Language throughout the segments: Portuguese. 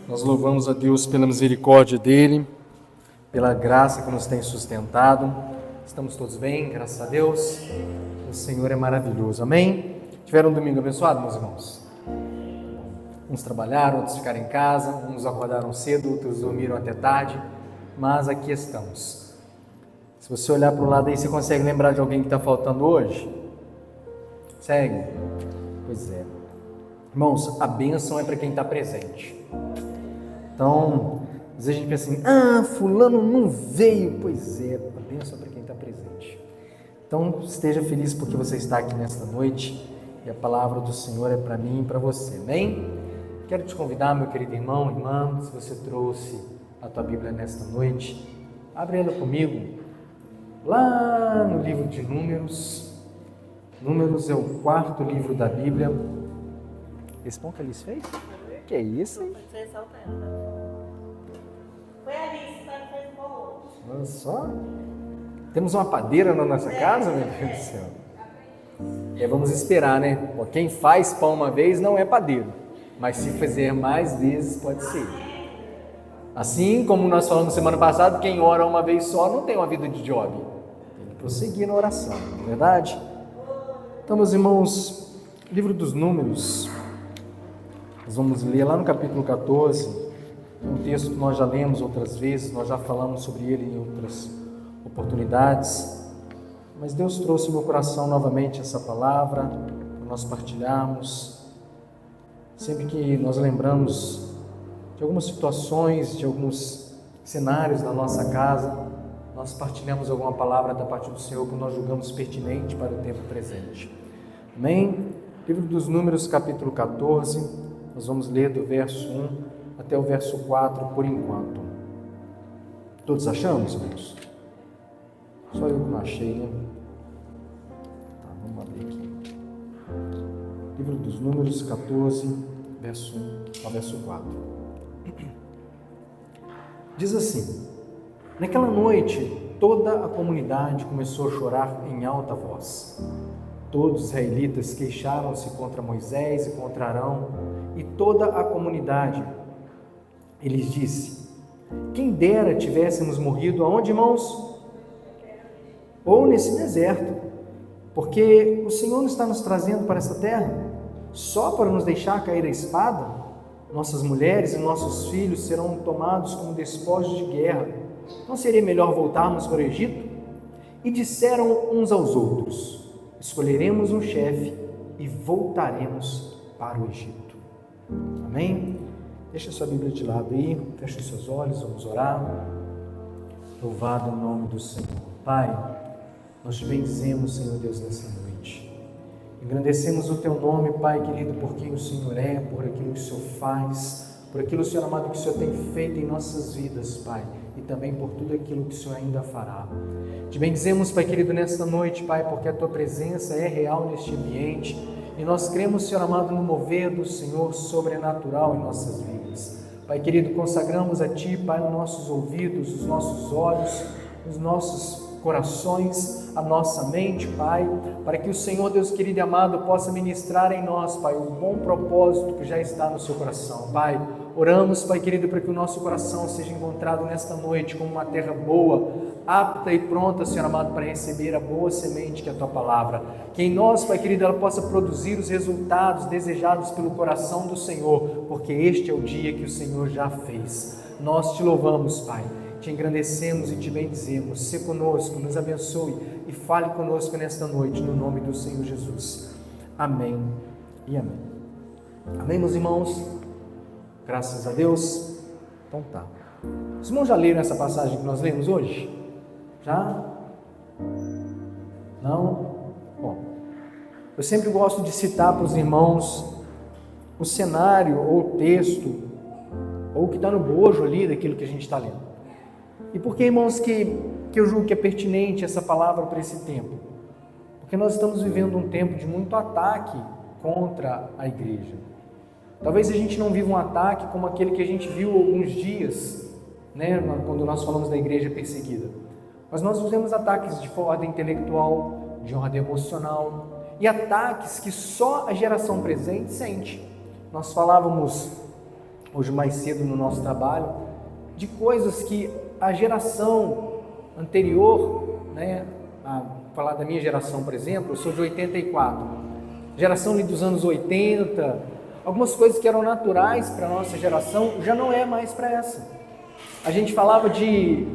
Nós louvamos a Deus pela misericórdia dEle, pela graça que nos tem sustentado. Estamos todos bem, graças a Deus. O Senhor é maravilhoso, amém? Tiveram um domingo abençoado, meus irmãos? Uns trabalharam, outros ficaram em casa, uns acordaram cedo, outros dormiram até tarde, mas aqui estamos. Se você olhar para o lado aí, você consegue lembrar de alguém que está faltando hoje? Segue? Pois é. Irmãos, a bênção é para quem está presente. Então, às vezes a gente pensa assim, fulano não veio. Pois é, a bênção é para quem está presente. Então, esteja feliz porque você está aqui nesta noite e a palavra do Senhor é para mim e para você, amém? Quero te convidar, meu querido irmão, irmã, se você trouxe a tua Bíblia nesta noite, abre ela comigo, lá no livro de Números. Números é o 4º livro da Bíblia. Esse pão que a Alice fez? Que é isso, hein? Foi a Alice que fez o pão hoje. Olha só. Temos uma padeira na nossa casa, meu Deus do céu. Vamos esperar, né? Pô, quem faz pão uma vez não é padeiro, mas se fizer mais vezes pode ser. Assim como nós falamos semana passada, quem ora uma vez só não tem uma vida de Job. Tem que prosseguir na oração, não é verdade? Então, meus irmãos, livro dos Números, nós vamos ler lá no capítulo 14, um texto que nós já lemos outras vezes, nós já falamos sobre ele em outras oportunidades, mas Deus trouxe ao meu coração novamente essa palavra, para nós partilharmos. Sempre que nós lembramos de algumas situações, de alguns cenários na nossa casa, nós partilhamos alguma palavra da parte do Senhor que nós julgamos pertinente para o tempo presente. Amém? Livro dos Números, capítulo 14, nós vamos ler do verso 1 até o verso 4 por enquanto. Todos achamos, irmãos? Só eu que não achei, né? Tá, vamos abrir aqui. Livro dos Números, 14, verso 1 ao verso 4. Diz assim: naquela noite, toda a comunidade começou a chorar em alta voz. Todos os israelitas queixaram-se contra Moisés e contra Arão e toda a comunidade. Eles disse: quem dera tivéssemos morrido aonde, irmãos? Ou nesse deserto, porque o Senhor não está nos trazendo para esta terra só para nos deixar cair a espada. Nossas mulheres e nossos filhos serão tomados como despojos de guerra. Não seria melhor voltarmos para o Egito? E disseram uns aos outros: escolheremos um chefe e voltaremos para o Egito. Amém? Deixa a sua Bíblia de lado aí, feche os seus olhos, vamos orar. Louvado o nome do Senhor. Pai, nós te bendizemos, Senhor Deus, nessa noite. Engrandecemos o teu nome, Pai querido, por quem o Senhor é, por aquilo que o Senhor faz, por aquilo, Senhor amado, que o Senhor tem feito em nossas vidas, Pai, e também por tudo aquilo que o Senhor ainda fará. Te bendizemos, Pai querido, nesta noite, Pai, porque a tua presença é real neste ambiente e nós cremos, Senhor amado, no mover do Senhor sobrenatural em nossas vidas. Pai querido, consagramos a Ti, Pai, os nossos ouvidos, os nossos olhos, os nossos corações, a nossa mente, Pai, para que o Senhor, Deus querido e amado, possa ministrar em nós, Pai, o bom propósito que já está no seu coração. Pai, oramos, Pai querido, para que o nosso coração seja encontrado nesta noite como uma terra boa, apta e pronta, Senhor amado, para receber a boa semente que é a Tua palavra. Que em nós, Pai querido, ela possa produzir os resultados desejados pelo coração do Senhor, porque este é o dia que o Senhor já fez. Nós Te louvamos, Pai, Te engrandecemos e Te bendizemos. Se conosco, nos abençoe e fale conosco nesta noite, no nome do Senhor Jesus. Amém e amém. Amém, meus irmãos? Graças a Deus. Então tá. Os irmãos já leram essa passagem que nós lemos hoje? Já? Não? Bom, eu sempre gosto de citar para os irmãos o cenário ou o texto, ou o que está no bojo ali daquilo que a gente está lendo. E por que, irmãos, que eu julgo que é pertinente essa palavra para esse tempo? Porque nós estamos vivendo um tempo de muito ataque contra a igreja. Talvez a gente não viva um ataque como aquele que a gente viu há alguns dias, né, quando nós falamos da igreja perseguida. Mas nós vivemos ataques de ordem intelectual, de ordem emocional, e ataques que só a geração presente sente. Nós falávamos hoje mais cedo no nosso trabalho, de coisas que a geração anterior, né, falar da minha geração, por exemplo, eu sou de 84, geração ali dos anos 80, algumas coisas que eram naturais para a nossa geração, já não é mais para essa. A gente falava de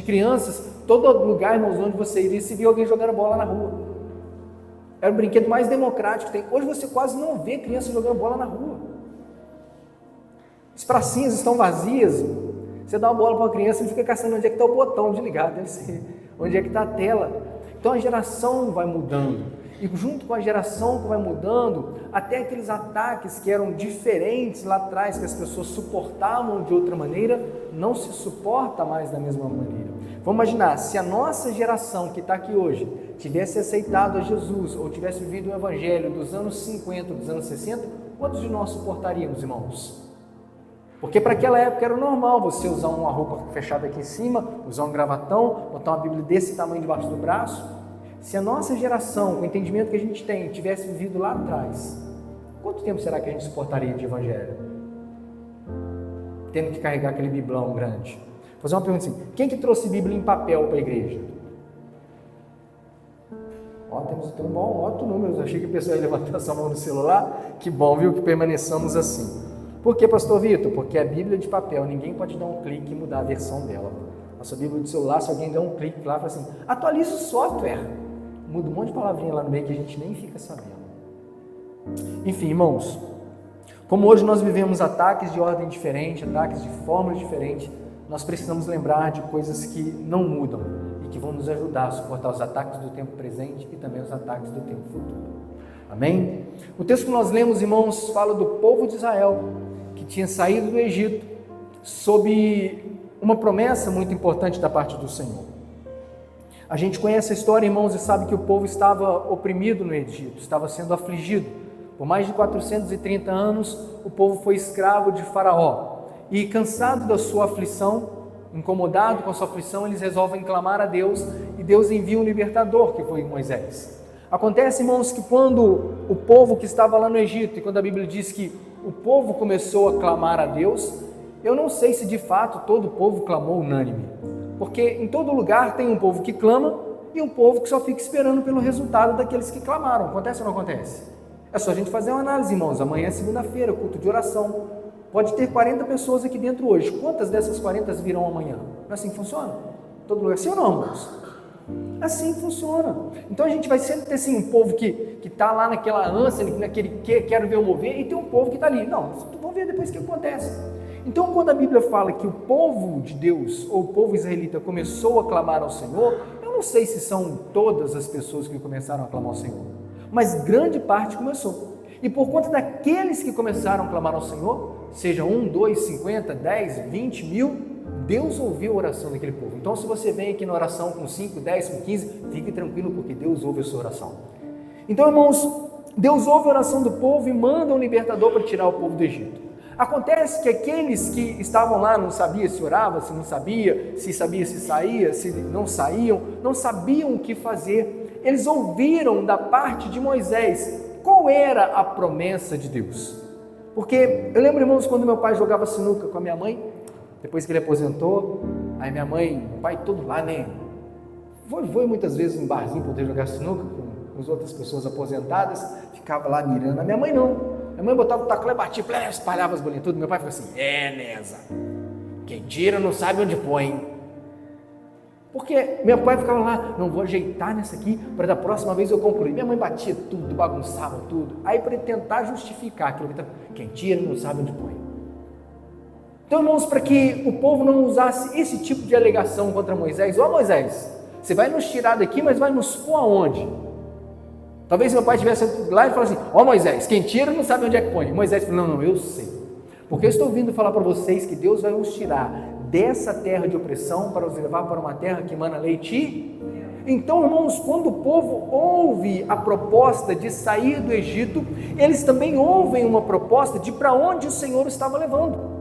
crianças, todo lugar, irmãos, onde você iria, se via alguém jogando bola na rua. Era o brinquedo mais democrático que tem. Hoje você quase não vê crianças jogando bola na rua. As pracinhas estão vazias. Você dá uma bola para uma criança e fica caçando onde é que está o botão de ligar, deve ser onde é que está a tela. Então a geração vai mudando, e junto com a geração que vai mudando, até aqueles ataques que eram diferentes lá atrás, que as pessoas suportavam de outra maneira, não se suporta mais da mesma maneira. Vamos imaginar, se a nossa geração que está aqui hoje tivesse aceitado a Jesus, ou tivesse vivido o Evangelho dos anos 50, dos anos 60, quantos de nós suportaríamos, irmãos? Porque para aquela época era normal você usar uma roupa fechada aqui em cima, usar um gravatão, botar uma Bíblia desse tamanho debaixo do braço. Se a nossa geração, com o entendimento que a gente tem, tivesse vivido lá atrás, quanto tempo será que a gente suportaria de evangelho? Tendo que carregar aquele biblão grande. Vou fazer uma pergunta assim, quem que trouxe Bíblia em papel para a igreja? Temos um bom, ótimo número, achei que a pessoa ia levantar sua mão no celular, que bom, viu, que permaneçamos assim. Por que, pastor Vitor? Porque a Bíblia de papel, ninguém pode dar um clique e mudar a versão dela. A sua Bíblia de celular, se alguém der um clique lá, fala assim, atualiza o software. Muda um monte de palavrinha lá no meio que a gente nem fica sabendo. Enfim, irmãos, como hoje nós vivemos ataques de ordem diferente, ataques de forma diferente, nós precisamos lembrar de coisas que não mudam e que vão nos ajudar a suportar os ataques do tempo presente e também os ataques do tempo futuro. Amém? O texto que nós lemos, irmãos, fala do povo de Israel, que tinha saído do Egito sob uma promessa muito importante da parte do Senhor. A gente conhece a história, irmãos, e sabe que o povo estava oprimido no Egito, estava sendo afligido. Por mais de 430 anos, o povo foi escravo de Faraó. E cansado da sua aflição, incomodado com a sua aflição, eles resolvem clamar a Deus, e Deus envia um libertador, que foi Moisés. Acontece, irmãos, que quando o povo que estava lá no Egito, e quando a Bíblia diz que o povo começou a clamar a Deus, eu não sei se de fato todo o povo clamou unânime, porque em todo lugar tem um povo que clama e um povo que só fica esperando pelo resultado daqueles que clamaram. Acontece ou não acontece? É só a gente fazer uma análise, irmãos. Amanhã é segunda-feira, culto de oração. Pode ter 40 pessoas aqui dentro hoje. Quantas dessas 40 virão amanhã? Não é assim que funciona? Todo lugar, sim ou não, irmãos? Assim funciona. Então a gente vai sempre ter assim, um povo que está lá naquela ânsia, naquele que quero ver eu mover, e tem um povo que está ali. Não, vamos ver depois o que acontece. Então quando a Bíblia fala que o povo de Deus, ou o povo israelita, começou a clamar ao Senhor, eu não sei se são todas as pessoas que começaram a clamar ao Senhor, mas grande parte começou. E por conta daqueles que começaram a clamar ao Senhor, seja 1, 2, 50, 10, 20 mil, Deus ouviu a oração daquele povo. Então se você vem aqui na oração com 5, 10, com 15, fique tranquilo, porque Deus ouve a sua oração. Então, irmãos, Deus ouve a oração do povo e manda um libertador para tirar o povo do Egito. Acontece que aqueles que estavam lá não sabiam se orava, se não sabia, se sabia se saía, se não saíam, não sabiam o que fazer. Eles ouviram da parte de Moisés qual era a promessa de Deus. Porque eu lembro, irmãos, quando meu pai jogava sinuca com a minha mãe, depois que ele aposentou, aí minha mãe, o pai todo lá, né? Foi muitas vezes em barzinho poder jogar sinuca com as outras pessoas aposentadas, ficava lá mirando. A minha mãe não. Minha mãe botava o taco lá e batia, espalhava as bolinhas tudo. Meu pai falou assim, Neza, quem tira não sabe onde põe. Porque meu pai ficava lá, não vou ajeitar nessa aqui, para da próxima vez eu concluir. Minha mãe batia tudo, bagunçava tudo. Aí para ele tentar justificar aquilo que quem tira não sabe onde põe. Então, irmãos, para que o povo não usasse esse tipo de alegação contra Moisés, Moisés, você vai nos tirar daqui, mas vai nos pôr aonde? Talvez meu pai estivesse lá e falasse assim, Moisés, quem tira não sabe onde é que põe. Moisés falou, não, eu sei. Porque eu estou vindo falar para vocês que Deus vai nos tirar dessa terra de opressão para os levar para uma terra que emana leite. Então, irmãos, quando o povo ouve a proposta de sair do Egito, eles também ouvem uma proposta de para onde o Senhor estava levando.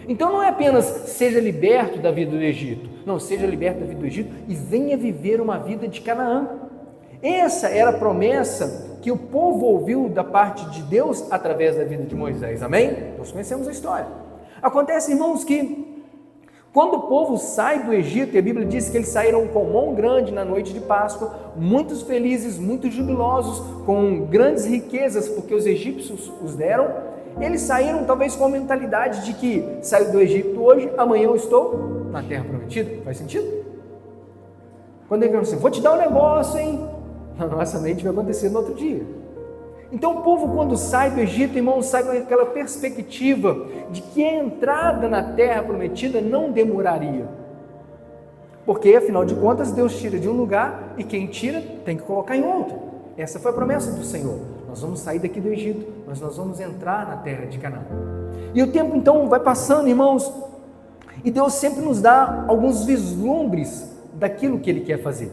Então não é apenas seja liberto da vida do Egito, não, seja liberto da vida do Egito e venha viver uma vida de Canaã. Essa era a promessa que o povo ouviu da parte de Deus através da vida de Moisés, amém? Nós conhecemos a história. Acontece, irmãos, que quando o povo sai do Egito, e a Bíblia diz que eles saíram com mão grande na noite de Páscoa, muito felizes, muito jubilosos, com grandes riquezas, porque os egípcios os deram, eles saíram talvez com a mentalidade de que saiu do Egito hoje, amanhã eu estou na terra prometida. Faz sentido? Quando ele fala assim, vou te dar um negócio, hein? Na nossa mente vai acontecer no outro dia. Então o povo, quando sai do Egito, irmãos, sai com aquela perspectiva de que a entrada na terra prometida não demoraria. Porque, afinal de contas, Deus tira de um lugar e quem tira tem que colocar em outro. Essa foi a promessa do Senhor. Nós vamos sair daqui do Egito, mas nós vamos entrar na terra de Canaã. E o tempo então vai passando, irmãos, e Deus sempre nos dá alguns vislumbres daquilo que Ele quer fazer.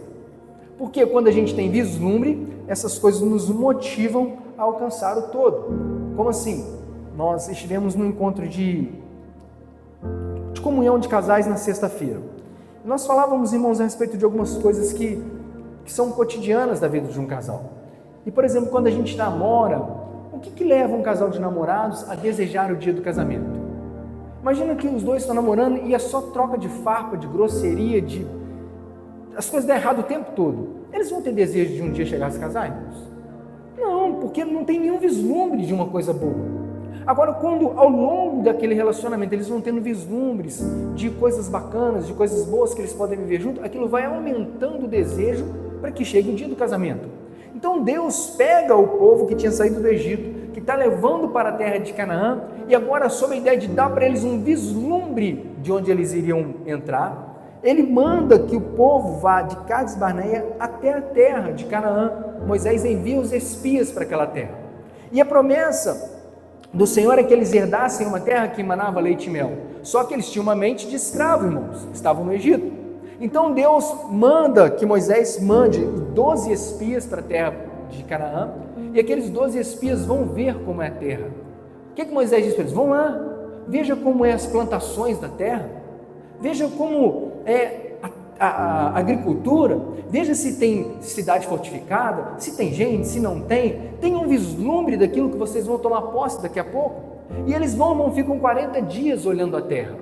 Porque quando a gente tem vislumbre, essas coisas nos motivam a alcançar o todo. Como assim? Nós estivemos num encontro de comunhão de casais na sexta-feira. Nós falávamos, irmãos, a respeito de algumas coisas que são cotidianas da vida de um casal. E, por exemplo, quando a gente namora, o que leva um casal de namorados a desejar o dia do casamento? Imagina que os dois estão namorando e é só troca de farpa, de grosseria, as coisas dão errado o tempo todo. Eles vão ter desejo de um dia chegar a se casar, irmãos? Não, porque não tem nenhum vislumbre de uma coisa boa. Agora, quando ao longo daquele relacionamento eles vão tendo vislumbres de coisas bacanas, de coisas boas que eles podem viver junto, aquilo vai aumentando o desejo para que chegue o dia do casamento. Então Deus pega o povo que tinha saído do Egito, que está levando para a terra de Canaã, e agora, sob a ideia de dar para eles um vislumbre de onde eles iriam entrar, Ele manda que o povo vá de Cades Barneia até a terra de Canaã. Moisés envia os espias para aquela terra. E a promessa do Senhor é que eles herdassem uma terra que emanava leite e mel. Só que eles tinham uma mente de escravo, irmãos, estavam no Egito. Então Deus manda que Moisés mande 12 espias para a terra de Canaã, e aqueles 12 espias vão ver como é a terra. O que Moisés diz para eles? Vão lá, veja como é as plantações da terra, veja como é a agricultura, veja se tem cidade fortificada, se tem gente, se não tem, tem um vislumbre daquilo que vocês vão tomar posse daqui a pouco. E eles ficam 40 dias olhando a terra.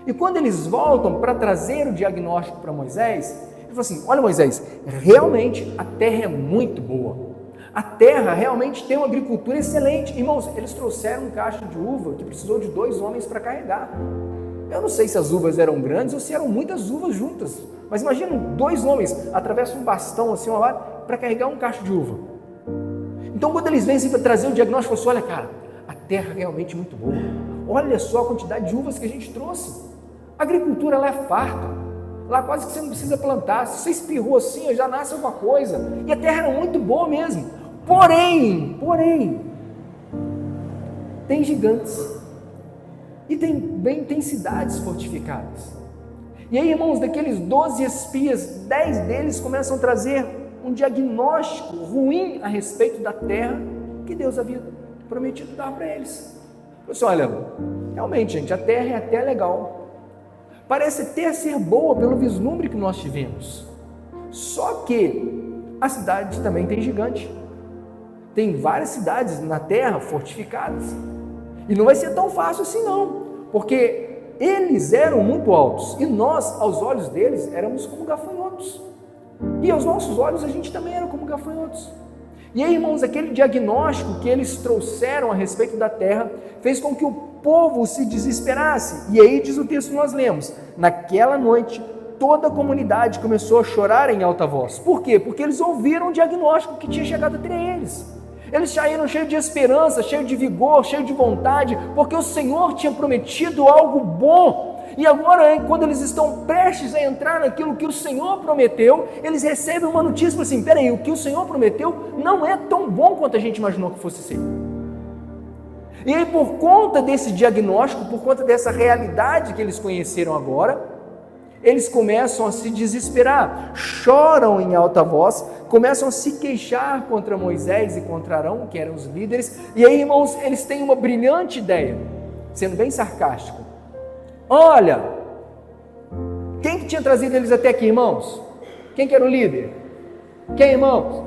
E quando eles voltam para trazer o diagnóstico para Moisés, ele falou assim, olha Moisés, realmente a terra é muito boa, a terra realmente tem uma agricultura excelente. Irmãos, eles trouxeram um cacho de uva que precisou de 2 homens para carregar. Eu não sei se as uvas eram grandes ou se eram muitas uvas juntas, mas imagina 2 homens atravessam um bastão assim para carregar um cacho de uva. Então quando eles vêm assim, para trazer o diagnóstico, eu falo assim, olha cara, a terra é realmente muito boa, olha só a quantidade de uvas que a gente trouxe, a agricultura ela é farta, lá quase que você não precisa plantar, se você espirrou assim, já nasce alguma coisa, e a terra era muito boa mesmo, porém, tem gigantes, e tem cidades fortificadas. E aí, irmãos, daqueles 12 espias, 10 deles começam a trazer um diagnóstico ruim a respeito da terra que Deus havia prometido dar para eles. Eu disse, olha, realmente, gente, a terra é até legal, parece até ser boa pelo vislumbre que nós tivemos, só que a cidade também tem gigante, tem várias cidades na terra fortificadas, e não vai ser tão fácil assim não, porque eles eram muito altos, e nós, aos olhos deles, éramos como gafanhotos, e aos nossos olhos a gente também era como gafanhotos. E aí, irmãos, aquele diagnóstico que eles trouxeram a respeito da terra, fez com que o povo se desesperasse, e aí diz o texto que nós lemos, naquela noite, toda a comunidade começou a chorar em alta voz. Por quê? Porque eles ouviram o diagnóstico que tinha chegado até eles. Eles saíram cheios de esperança, cheios de vigor, cheios de vontade, porque o Senhor tinha prometido algo bom. E agora, quando eles estão prestes a entrar naquilo que o Senhor prometeu, eles recebem uma notícia assim, peraí, o que o Senhor prometeu não é tão bom quanto a gente imaginou que fosse ser. E aí, por conta desse diagnóstico, por conta dessa realidade que eles conheceram agora, eles começam a se desesperar, choram em alta voz, começam a se queixar contra Moisés e contra Arão, que eram os líderes, e aí, irmãos, eles têm uma brilhante ideia, sendo bem sarcástico. Olha, quem que tinha trazido eles até aqui, irmãos? Quem que era o líder? Quem, irmãos?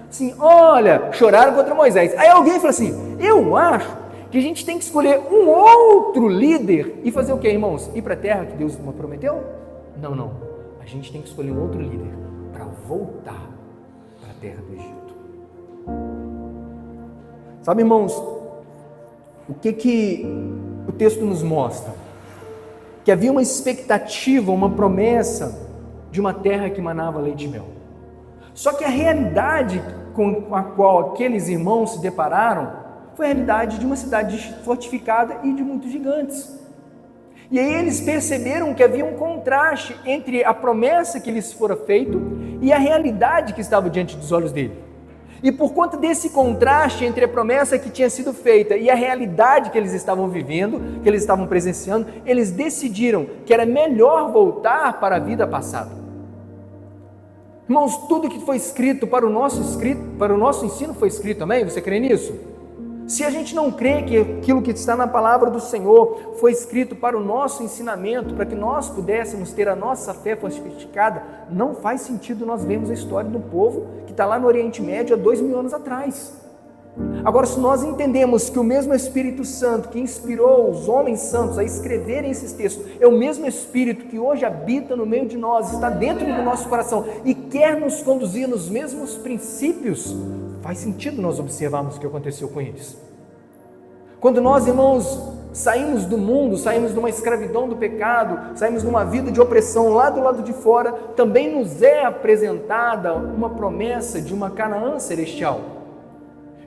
Assim, olha, choraram contra Moisés. Aí alguém fala assim, eu acho que a gente tem que escolher um outro líder e fazer o que, irmãos? Ir para a terra que Deus nos prometeu? Não, não. A gente tem que escolher um outro líder para voltar para a terra do Egito. Sabe, irmãos, o que o texto nos mostra? Que havia uma expectativa, uma promessa de uma terra que manava leite e mel. Só que a realidade com a qual aqueles irmãos se depararam foi a realidade de uma cidade fortificada e de muitos gigantes. E aí eles perceberam que havia um contraste entre a promessa que lhes fora feita e a realidade que estava diante dos olhos dele. E por conta desse contraste entre a promessa que tinha sido feita e a realidade que eles estavam vivendo, que eles estavam presenciando, eles decidiram que era melhor voltar para a vida passada. Irmãos, tudo que foi escrito para o nosso ensino foi escrito, amém? Você crê nisso? Se a gente não crê que aquilo que está na palavra do Senhor foi escrito para o nosso ensinamento, para que nós pudéssemos ter a nossa fé fortificada, não faz sentido nós vermos a história do povo que está lá no Oriente Médio há 2000 anos atrás. Agora, se nós entendemos que o mesmo Espírito Santo que inspirou os homens santos a escreverem esses textos, é o mesmo Espírito que hoje habita no meio de nós, está dentro do nosso coração e quer nos conduzir nos mesmos princípios, faz sentido nós observarmos o que aconteceu com eles. Quando nós, irmãos, saímos do mundo, saímos de uma escravidão do pecado, saímos de uma vida de opressão lá do lado de fora, também nos é apresentada uma promessa de uma Canaã celestial,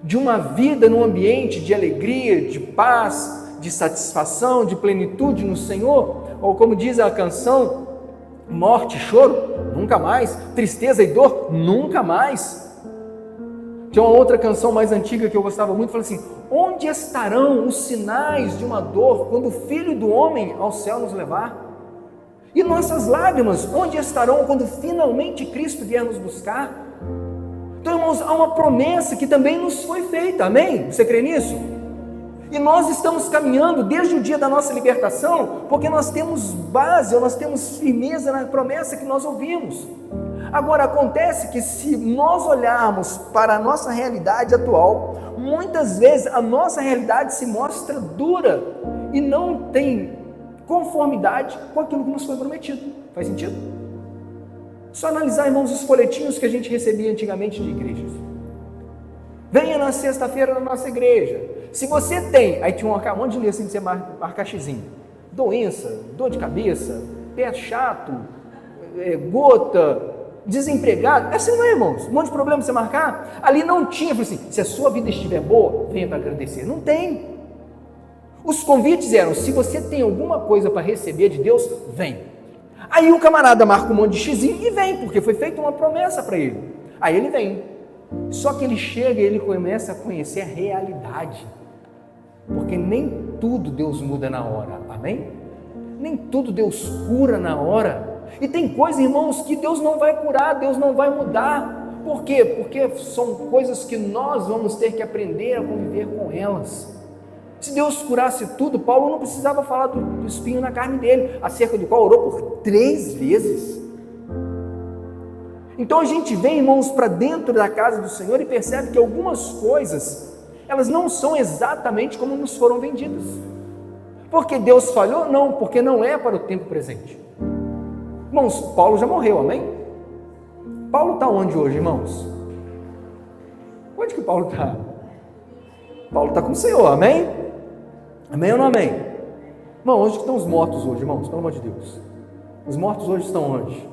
de uma vida num ambiente de alegria, de paz, de satisfação, de plenitude no Senhor, ou como diz a canção, morte e choro, nunca mais, tristeza e dor, nunca mais. Tem uma outra canção mais antiga que eu gostava muito, fala assim: onde estarão os sinais de uma dor quando o Filho do Homem ao céu nos levar? E nossas lágrimas, onde estarão quando finalmente Cristo vier nos buscar? Então, irmãos, há uma promessa que também nos foi feita, amém? Você crê nisso? E nós estamos caminhando desde o dia da nossa libertação, porque nós temos base, ou nós temos firmeza na promessa que nós ouvimos. Agora, acontece que se nós olharmos para a nossa realidade atual, muitas vezes a nossa realidade se mostra dura e não tem conformidade com aquilo que nos foi prometido. Faz sentido? Só analisar, irmãos, os folhetinhos que a gente recebia antigamente de igrejas. Venha na sexta-feira na nossa igreja. Se você tem, aí tinha um monte de linha assim que você marcar xizinho. Doença, dor de cabeça, pé chato, gota, desempregado. É assim, não é, irmãos? Um monte de problema para você marcar. Ali não tinha, falei assim, se a sua vida estiver boa, venha para agradecer. Não tem. Os convites eram, se você tem alguma coisa para receber de Deus, vem. Aí o camarada marca um monte de xizinho e vem, porque foi feita uma promessa para ele. Aí ele vem. Só que ele chega e ele começa a conhecer a realidade. Porque nem tudo Deus muda na hora, amém? Nem tudo Deus cura na hora. E tem coisas, irmãos, que Deus não vai curar, Deus não vai mudar. Por quê? Porque são coisas que nós vamos ter que aprender a conviver com elas. Se Deus curasse tudo, Paulo não precisava falar do espinho na carne dele, acerca do qual orou por 3 vezes. Então a gente vem, irmãos, para dentro da casa do Senhor e percebe que algumas coisas, elas não são exatamente como nos foram vendidas. Porque Deus falhou? Não, porque não é para o tempo presente. Irmãos, Paulo já morreu, amém? Paulo está onde hoje, irmãos? Onde que Paulo está? Paulo está com o Senhor, amém? Amém ou não amém? Irmão, onde estão os mortos hoje, irmãos? Pelo amor de Deus. Os mortos hoje estão onde?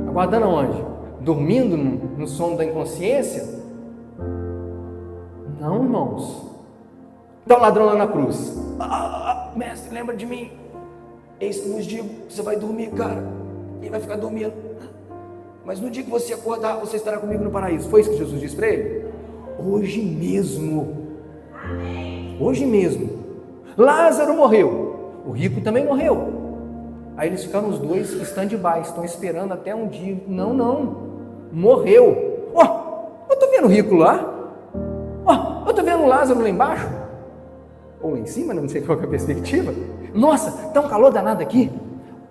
Aguardando aonde? Dormindo no sono da inconsciência? Não, irmãos. Está o ladrão lá na cruz. Mestre, lembra de mim? Eis que vos digo, você vai dormir, cara. E vai ficar dormindo. Mas no dia que você acordar, você estará comigo no paraíso. Foi isso que Jesus disse para ele? Hoje mesmo. Hoje mesmo. Lázaro morreu. O rico também morreu. Aí eles ficaram os dois stand-by, estão esperando até um dia. Não. Morreu. Eu estou vendo o rico lá. Eu estou vendo o Lázaro lá embaixo. Ou lá em cima, não sei qual é a perspectiva. Nossa, está um calor danado aqui.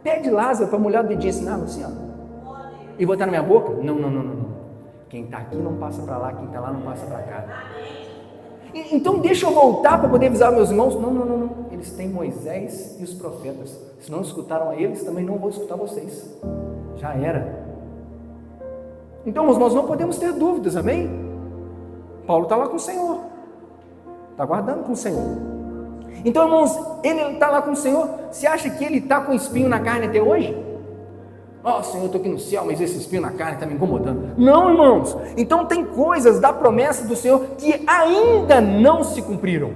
Pede Lázaro para molhar o dedinho assim, assim, ó. E botar na minha boca? Não. Quem está aqui não passa para lá, quem está lá não passa para cá. Então deixa eu voltar para poder avisar meus irmãos. Não. Eles têm Moisés e os profetas. Se não escutaram a eles, também não vou escutar vocês. Já era. Então, nós não podemos ter dúvidas, amém? Paulo está lá com o Senhor. Está guardando com o Senhor. Então, irmãos, ele está lá com o Senhor. Você acha que ele está com espinho na carne até hoje? Senhor, eu estou aqui no céu, mas esse espinho na carne está me incomodando. Não, irmãos. Então tem coisas da promessa do Senhor que ainda não se cumpriram,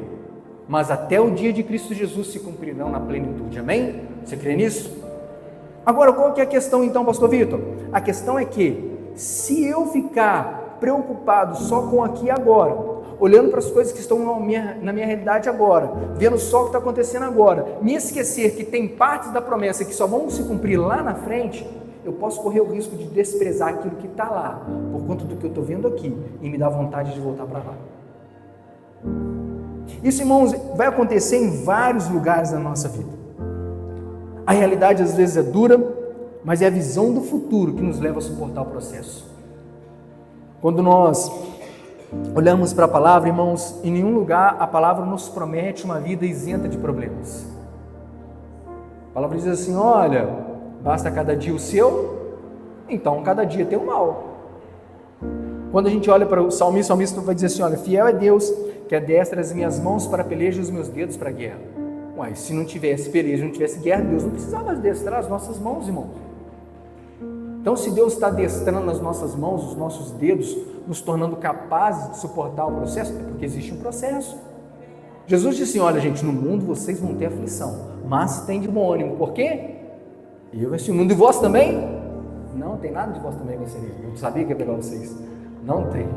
mas até o dia de Cristo Jesus se cumprirão na plenitude, amém? Você crê nisso? Agora, qual que é a questão então, pastor Vitor? A questão é que, se eu ficar preocupado só com aqui e agora, olhando para as coisas que estão na minha realidade agora, vendo só o que está acontecendo agora, me esquecer que tem partes da promessa que só vão se cumprir lá na frente, eu posso correr o risco de desprezar aquilo que está lá, por conta do que eu estou vendo aqui, e me dar vontade de voltar para lá. Isso, irmãos, vai acontecer em vários lugares da nossa vida. A realidade às vezes é dura, mas é a visão do futuro que nos leva a suportar o processo. Quando nós olhamos para a palavra, irmãos, em nenhum lugar a palavra nos promete uma vida isenta de problemas. A palavra diz assim: olha, basta cada dia o seu, então cada dia tem o mal. Quando a gente olha para o salmista vai dizer assim: olha, fiel é Deus, que adestra as minhas mãos para a peleja e os meus dedos para a guerra. Uai, se não tivesse peleja, não tivesse guerra, Deus não precisava adestrar as nossas mãos, irmãos. Então, se Deus está adestrando as nossas mãos, os nossos dedos, nos tornando capazes de suportar o processo, é porque existe um processo. Jesus disse assim: olha, gente, no mundo vocês vão ter aflição, mas tem de bom ânimo. Por quê? Eu venci o mundo. E vós também? Não tem nada de vós também vencereis. Eu sabia que ia pegar vocês. Não tem.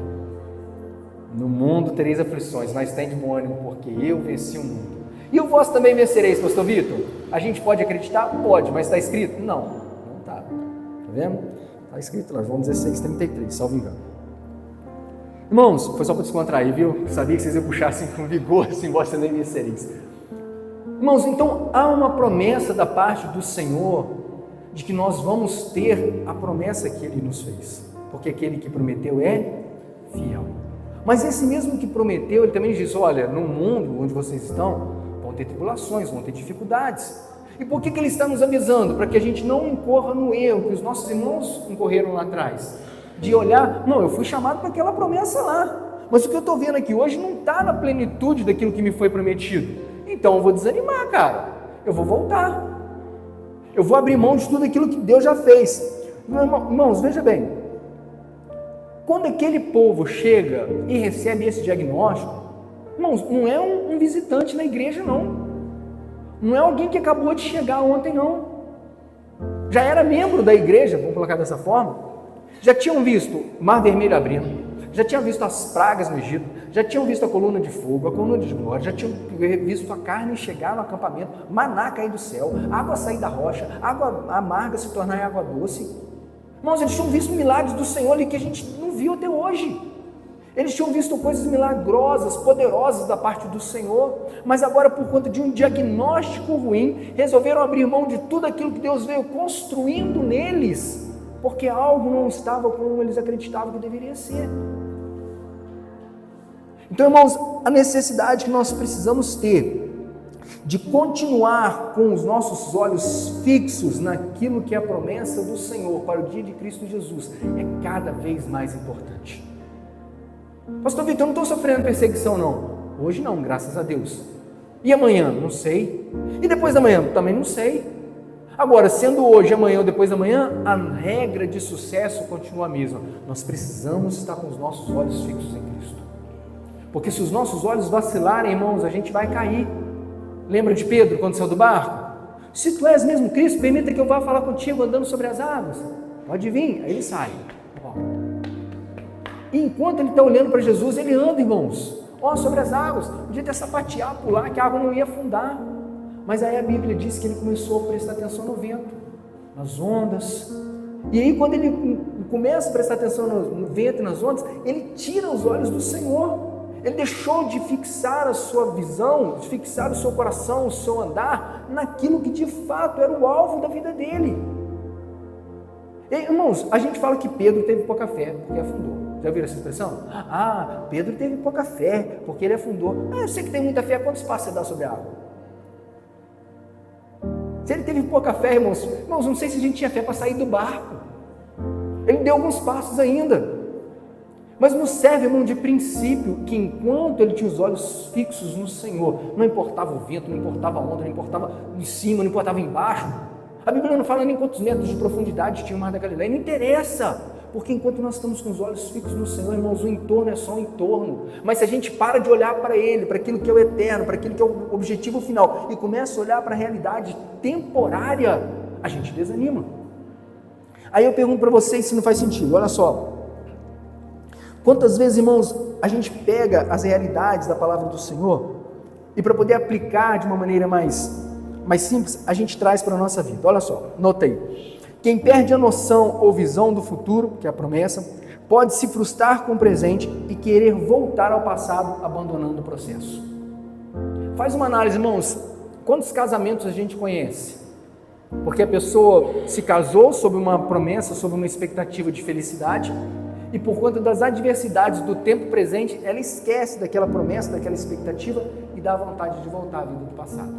No mundo tereis aflições, mas tem de bom ânimo, porque eu venci o mundo. E o vós também vencereis, pastor Vitor? A gente pode acreditar? Pode, mas está escrito? Não está. Está vendo? Está escrito lá, João 16:33, salvo engano. Irmãos, foi só para descontrair, viu? Sabia que vocês iam puxar assim com vigor, assim, vós também vencereis. Irmãos, então há uma promessa da parte do Senhor de que nós vamos ter a promessa que Ele nos fez, porque aquele que prometeu é fiel. Mas esse mesmo que prometeu, Ele também diz: olha, no mundo onde vocês estão, vão ter tribulações, vão ter dificuldades. E por que Ele está nos avisando? Para que a gente não incorra no erro que os nossos irmãos incorreram lá atrás, de olhar: não, eu fui chamado para aquela promessa lá, mas o que eu estou vendo aqui hoje não está na plenitude daquilo que me foi prometido. Então eu vou desanimar, cara, eu vou voltar, eu vou abrir mão de tudo aquilo que Deus já fez. Irmãos, veja bem, quando aquele povo chega e recebe esse diagnóstico, irmãos, não é um visitante na igreja, não é alguém que acabou de chegar ontem, não, já era membro da igreja, vamos colocar dessa forma, já tinham visto o Mar Vermelho abrindo, já tinham visto as pragas no Egito, já tinham visto a coluna de fogo, a coluna de glória, já tinham visto a carne chegar no acampamento, maná cair do céu, água sair da rocha, água amarga se tornar água doce. Irmãos, eles tinham visto milagres do Senhor ali que a gente não viu até hoje. Eles tinham visto coisas milagrosas, poderosas da parte do Senhor, mas agora, por conta de um diagnóstico ruim, resolveram abrir mão de tudo aquilo que Deus veio construindo neles, porque algo não estava como eles acreditavam que deveria ser. Então, irmãos, a necessidade que nós precisamos ter de continuar com os nossos olhos fixos naquilo que é a promessa do Senhor para o dia de Cristo Jesus é cada vez mais importante. Pastor Vitor, eu não estou sofrendo perseguição não. Hoje não, graças a Deus. E amanhã? Não sei. E depois da manhã? Também não sei. Agora, sendo hoje, amanhã ou depois da manhã, a regra de sucesso continua a mesma. Nós precisamos estar com os nossos olhos fixos em Cristo. Porque se os nossos olhos vacilarem, irmãos, a gente vai cair. Lembra de Pedro quando saiu do barco? Se tu és mesmo Cristo, permita que eu vá falar contigo andando sobre as águas. Pode vir. Aí ele sai. E enquanto ele está olhando para Jesus, ele anda, irmãos, sobre as águas. Podia até sapatear, pular, que a água não ia afundar. Mas aí a Bíblia diz que ele começou a prestar atenção no vento, nas ondas. E aí quando ele começa a prestar atenção no vento e nas ondas, ele tira os olhos do Senhor. Ele deixou de fixar a sua visão, de fixar o seu coração, o seu andar, naquilo que de fato era o alvo da vida dele. Irmãos, a gente fala que Pedro teve pouca fé porque afundou. Já viram essa expressão? Ah, Pedro teve pouca fé porque ele afundou. Eu sei que tem muita fé, quantos passos você dá sobre a água? Se ele teve pouca fé, irmãos, não sei se a gente tinha fé para sair do barco. Ele deu alguns passos ainda. Mas nos serve, irmão, de princípio que enquanto ele tinha os olhos fixos no Senhor, não importava o vento, não importava a onda, não importava em cima, não importava embaixo. A Bíblia não fala nem quantos metros de profundidade tinha o Mar da Galileia, não interessa, porque enquanto nós estamos com os olhos fixos no Senhor, irmãos, o entorno é só um entorno. Mas se a gente para de olhar para Ele, para aquilo que é o eterno, para aquilo que é o objetivo final, e começa a olhar para a realidade temporária, a gente desanima. Aí eu pergunto para vocês se não faz sentido, olha só. Quantas vezes, irmãos, a gente pega as realidades da palavra do Senhor e para poder aplicar de uma maneira mais simples, a gente traz para a nossa vida. Olha só, notei. Quem perde a noção ou visão do futuro, que é a promessa, pode se frustrar com o presente e querer voltar ao passado, abandonando o processo. Faz uma análise, irmãos, quantos casamentos a gente conhece? Porque a pessoa se casou sob uma promessa, sob uma expectativa de felicidade, e por conta das adversidades do tempo presente, ela esquece daquela promessa, daquela expectativa e dá vontade de voltar à vida do passado.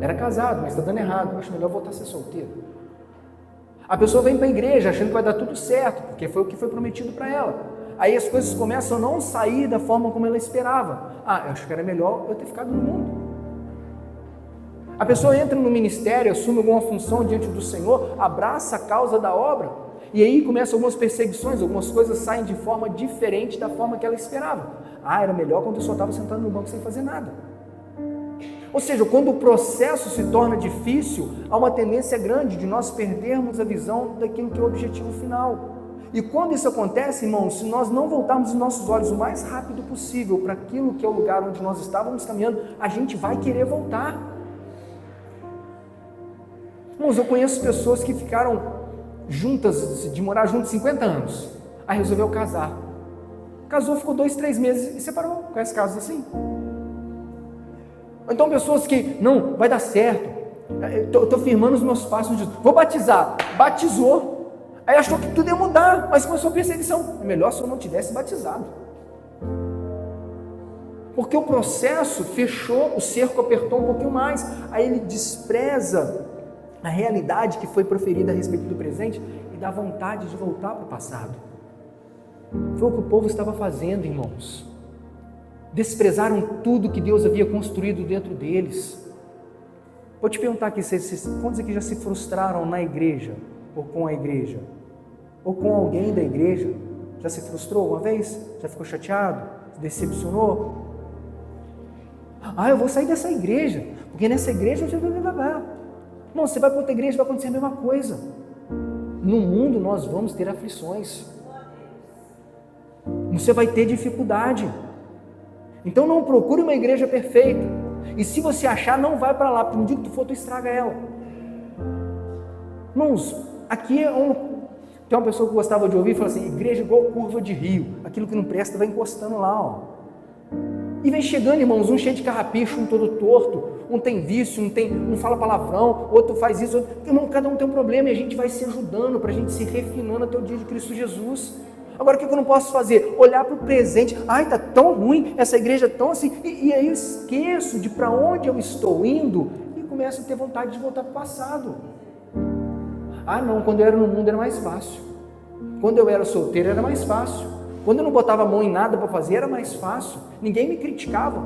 Era casado, mas está dando errado, acho melhor voltar a ser solteiro. A pessoa vem para a igreja achando que vai dar tudo certo, porque foi o que foi prometido para ela. Aí as coisas começam a não sair da forma como ela esperava. Eu acho que era melhor eu ter ficado no mundo. A pessoa entra no ministério, assume alguma função diante do Senhor, abraça a causa da obra, e aí começam algumas perseguições, algumas coisas saem de forma diferente da forma que ela esperava. Era melhor quando eu só estava sentado no banco sem fazer nada. Ou seja, quando o processo se torna difícil, há uma tendência grande de nós perdermos a visão daquilo que é o objetivo final. E quando isso acontece, irmãos, se nós não voltarmos os nossos olhos o mais rápido possível para aquilo que é o lugar onde nós estávamos caminhando, a gente vai querer voltar. Irmãos, eu conheço pessoas que ficaram juntas, de morar juntas 50 anos, aí resolveu casar. Casou, ficou 2, 3 meses e separou. Conhece casos assim? Então pessoas que, não, vai dar certo, estou firmando os meus passos, vou batizar, batizou, aí achou que tudo ia mudar, mas começou a perseguição. É melhor se eu não tivesse batizado, porque o processo fechou, o cerco apertou um pouquinho mais, aí ele despreza a realidade que foi proferida a respeito do presente e dá vontade de voltar para o passado. Foi o que o povo estava fazendo, irmãos. Desprezaram tudo que Deus havia construído dentro deles. Vou te perguntar aqui, quantos aqui já se frustraram na igreja, ou com a igreja, ou com alguém da igreja? Já se frustrou uma vez? Já ficou chateado? Se decepcionou? Eu vou sair dessa igreja, porque nessa igreja eu já vou levar. Não, você vai para outra igreja, vai acontecer a mesma coisa. No mundo nós vamos ter aflições. Você vai ter dificuldade. Então não procure uma igreja perfeita. E se você achar, não vai para lá, porque no dia que tu for, tu estraga ela. Irmãos, aqui tem uma pessoa que gostava de ouvir e fala assim: igreja igual curva de rio. Aquilo que não presta vai encostando lá, E vem chegando, irmãos, um cheio de carrapicho, um todo torto, um tem vício, um fala palavrão, outro faz isso, irmão, cada um tem um problema e a gente vai se ajudando para a gente se refinando até o dia de Cristo Jesus. Agora o que eu não posso fazer? Olhar para o presente, está tão ruim, essa igreja é tão assim, e aí eu esqueço de para onde eu estou indo e começo a ter vontade de voltar para o passado. Não, quando eu era no mundo era mais fácil, quando eu era solteiro era mais fácil, quando eu não botava a mão em nada para fazer era mais fácil, ninguém me criticava.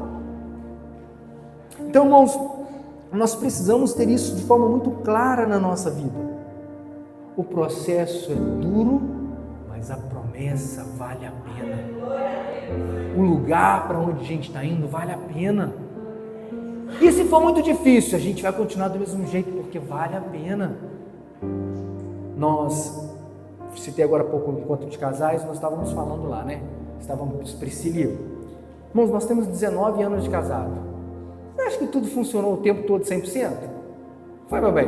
Então, irmãos, nós precisamos ter isso de forma muito clara na nossa vida. O processo é duro, mas a promessa vale a pena. O lugar para onde a gente está indo vale a pena. E se for muito difícil, a gente vai continuar do mesmo jeito, porque vale a pena. Citei agora há pouco o encontro de casais, nós estávamos falando lá, né? Estávamos Priscila e eu. Irmãos, nós temos 19 anos de casado. Você acha que tudo funcionou o tempo todo 100%? Foi, meu bem?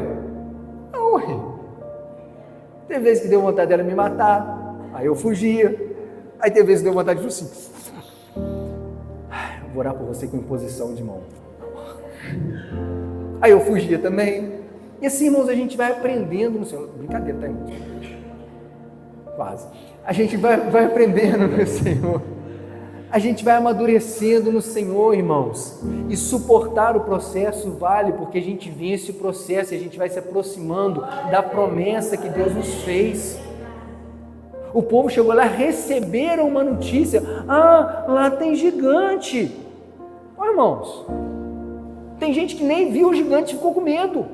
Não, teve vezes que deu vontade dela me matar, aí eu fugia. Aí teve vezes que deu vontade de assim: vou orar por você com imposição de mão. Aí eu fugia também. E assim, irmãos, a gente vai aprendendo no Senhor. Brincadeira, tá, irmãos? Quase. A gente vai aprendendo no Senhor. A gente vai amadurecendo no Senhor, irmãos. E suportar o processo vale, porque a gente vence o processo e a gente vai se aproximando da promessa que Deus nos fez. O povo chegou lá, receberam uma notícia. Ah, lá tem gigante. Ó, irmãos, tem gente que nem viu o gigante e ficou com medo.